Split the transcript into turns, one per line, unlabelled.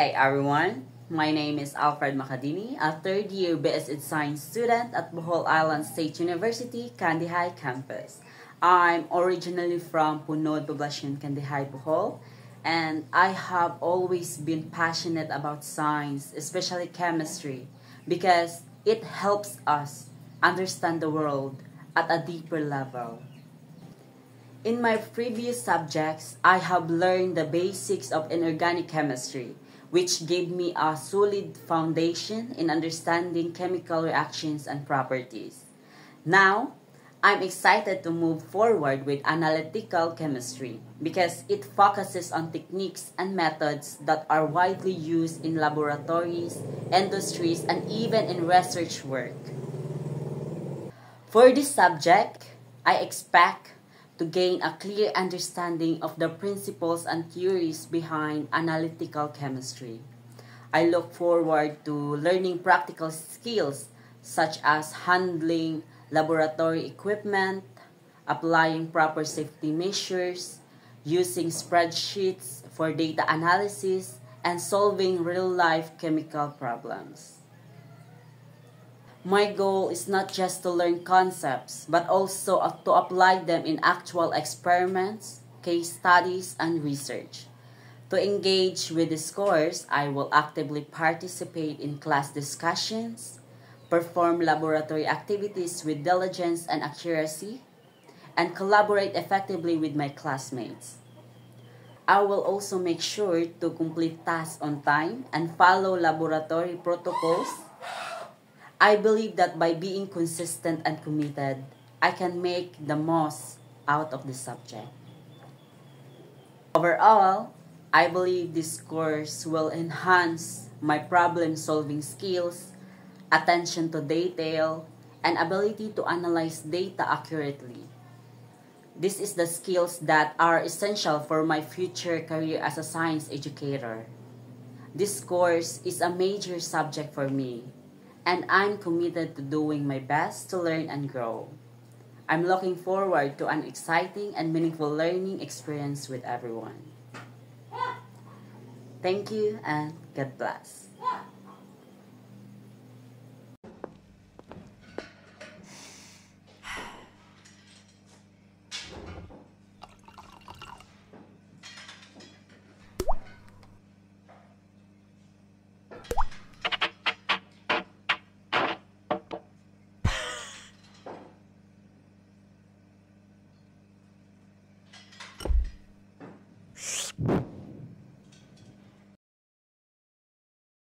Hey everyone, my name is Alfred Macadini, a third year BS Science student at Bohol Island State University, Kandihay campus. I'm originally from Punod Poblacion, Kandihay, Bohol, and I have always been passionate about science, especially chemistry, because it helps us understand the world at a deeper level. In my previous subjects, I have learned the basics of inorganic chemistry, which gave me a solid foundation in understanding chemical reactions and properties. Now, I'm excited to move forward with analytical chemistry because it focuses on techniques and methods that are widely used in laboratories, industries, and even in research work. For this subject, I expect to gain a clear understanding of the principles and theories behind analytical chemistry. I look forward to learning practical skills such as handling laboratory equipment, applying proper safety measures, using spreadsheets for data analysis, and solving real-life chemical problems. My goal is not just to learn concepts, but also to apply them in actual experiments, case studies, and research. To engage with this course, I will actively participate in class discussions, perform laboratory activities with diligence and accuracy, and collaborate effectively with my classmates. I will also make sure to complete tasks on time and follow laboratory protocols. I believe that by being consistent and committed, I can make the most out of the subject. Overall, I believe this course will enhance my problem-solving skills, attention to detail, and ability to analyze data accurately. This is the skills that are essential for my future career as a science educator. This course is a major subject for me, and I'm committed to doing my best to learn and grow. I'm looking forward to an exciting and meaningful learning experience with everyone. Thank you and God bless.